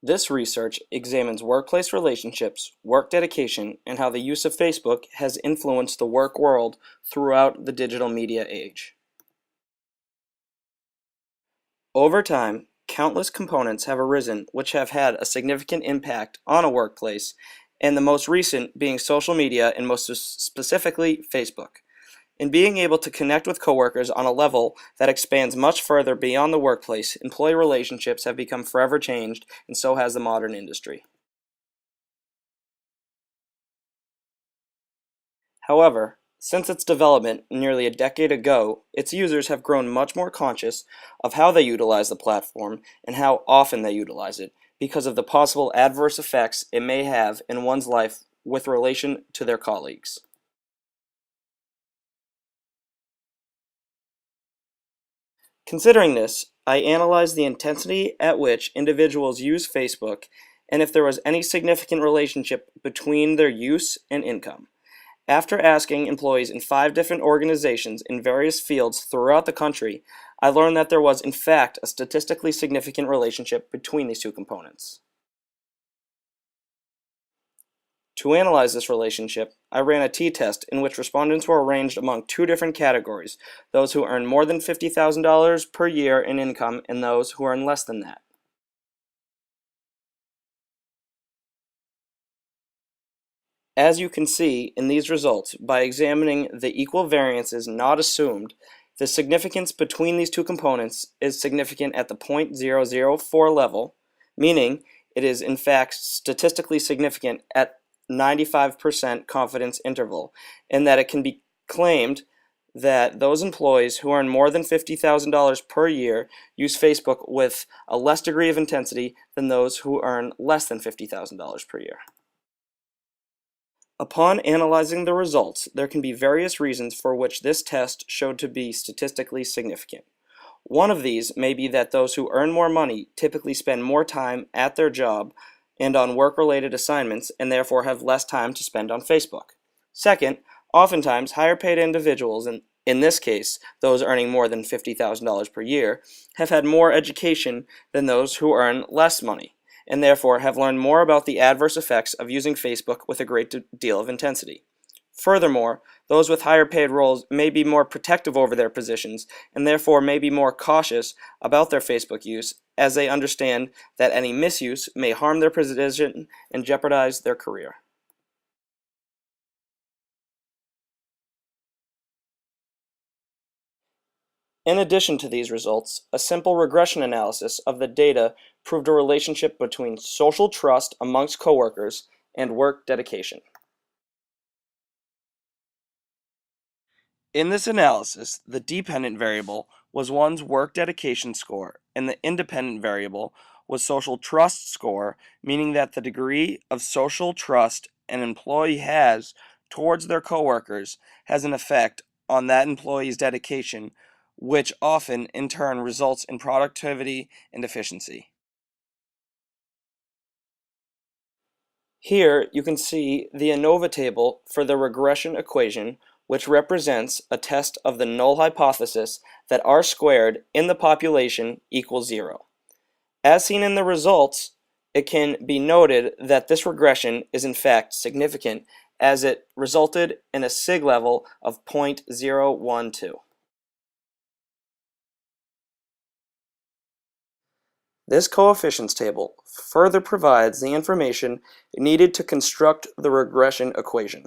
This research examines workplace relationships, work dedication, and how the use of Facebook has influenced the work world throughout the digital media age. Over time, countless components have arisen which have had a significant impact on a workplace, and the most recent being social media and most specifically Facebook. In being able to connect with coworkers on a level that expands much further beyond the workplace, employee relationships have become forever changed, and so has the modern industry. However, since its development nearly a decade ago, its users have grown much more conscious of how they utilize the platform and how often they utilize it, because of the possible adverse effects it may have in one's life with relation to their colleagues. Considering this, I analyzed the intensity at which individuals use Facebook and if there was any significant relationship between their use and income. After asking employees in 5 different organizations in various fields throughout the country, I learned that there was in fact a statistically significant relationship between these two components. To analyze this relationship, I ran a t-test in which respondents were arranged among 2 different categories: those who earn more than $50,000 per year in income and those who earn less than that. As you can see in these results, by examining the equal variances not assumed, the significance between these two components is significant at the .004 level, meaning it is in fact statistically significant at 95% confidence interval, and that it can be claimed that those employees who earn more than $50,000 per year use Facebook with a less degree of intensity than those who earn less than $50,000 per year. Upon analyzing the results, there can be various reasons for which this test showed to be statistically significant. One of these may be that those who earn more money typically spend more time at their job and on work-related assignments, and therefore have less time to spend on Facebook. Second, oftentimes higher paid individuals, and in this case those earning more than $50,000 per year, have had more education than those who earn less money, and therefore have learned more about the adverse effects of using Facebook with a great deal of intensity. Furthermore, those with higher paid roles may be more protective over their positions and therefore may be more cautious about their Facebook use, as they understand that any misuse may harm their position and jeopardize their career. In addition to these results, a simple regression analysis of the data proved a relationship between social trust amongst coworkers and work dedication. In this analysis, the dependent variable was one's work dedication score, and the independent variable was social trust score, meaning that the degree of social trust an employee has towards their coworkers has an effect on that employee's dedication, which often in turn results in productivity and efficiency. Here you can see the ANOVA table for the regression equation, which represents a test of the null hypothesis that r squared in the population equals 0. As seen in the results, it can be noted that this regression is in fact significant, as it resulted in a sig level of .012. This coefficients table further provides the information needed to construct the regression equation.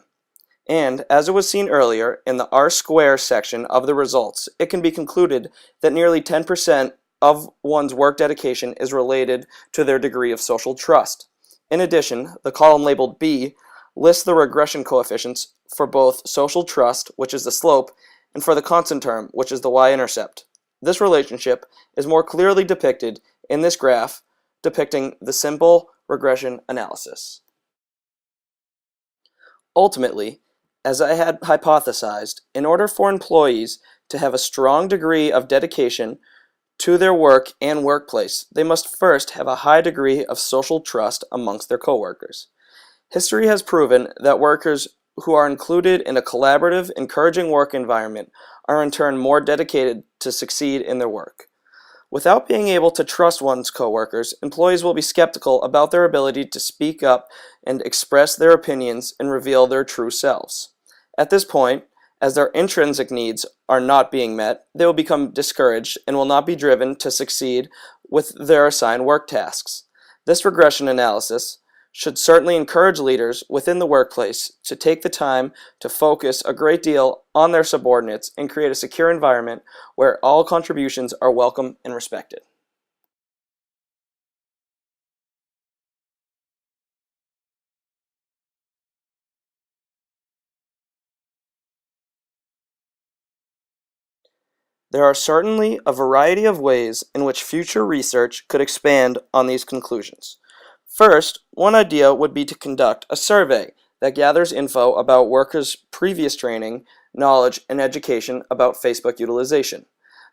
And, as it was seen earlier in the r-square section of the results, it can be concluded that nearly 10% of one's work dedication is related to their degree of social trust. In addition, the column labeled B lists the regression coefficients for both social trust, which is the slope, and for the constant term, which is the y-intercept. This relationship is more clearly depicted in this graph depicting the simple regression analysis. Ultimately, as I had hypothesized, in order for employees to have a strong degree of dedication to their work and workplace, they must first have a high degree of social trust amongst their coworkers. History has proven that workers who are included in a collaborative, encouraging work environment are in turn more dedicated to succeed in their work. Without being able to trust one's coworkers, employees will be skeptical about their ability to speak up and express their opinions and reveal their true selves. At this point, as their intrinsic needs are not being met, they will become discouraged and will not be driven to succeed with their assigned work tasks. This regression analysis should certainly encourage leaders within the workplace to take the time to focus a great deal on their subordinates and create a secure environment where all contributions are welcome and respected. There are certainly a variety of ways in which future research could expand on these conclusions. First, one idea would be to conduct a survey that gathers info about workers' previous training, knowledge, and education about Facebook utilization.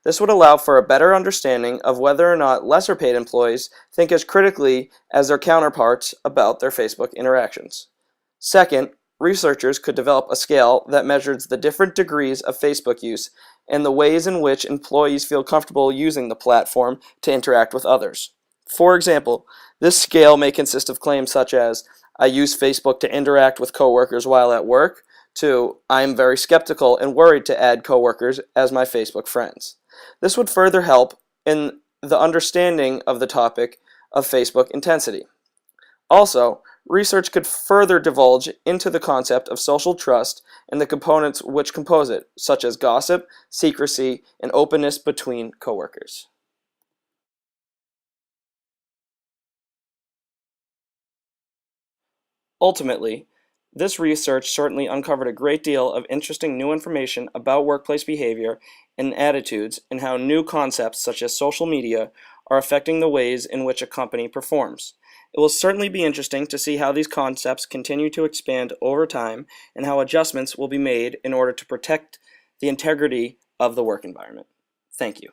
This would allow for a better understanding of whether or not lesser paid employees think as critically as their counterparts about their Facebook interactions. Second, researchers could develop a scale that measures the different degrees of Facebook use and the ways in which employees feel comfortable using the platform to interact with others. For example, this scale may consist of claims such as, I use Facebook to interact with coworkers while at work, to, I am very skeptical and worried to add coworkers as my Facebook friends. This would further help in the understanding of the topic of Facebook intensity. Also, research could further divulge into the concept of social trust and the components which compose it, such as gossip, secrecy, and openness between coworkers. Ultimately, this research certainly uncovered a great deal of interesting new information about workplace behavior and attitudes and how new concepts such as social media are affecting the ways in which a company performs. It will certainly be interesting to see how these concepts continue to expand over time and how adjustments will be made in order to protect the integrity of the work environment. Thank you.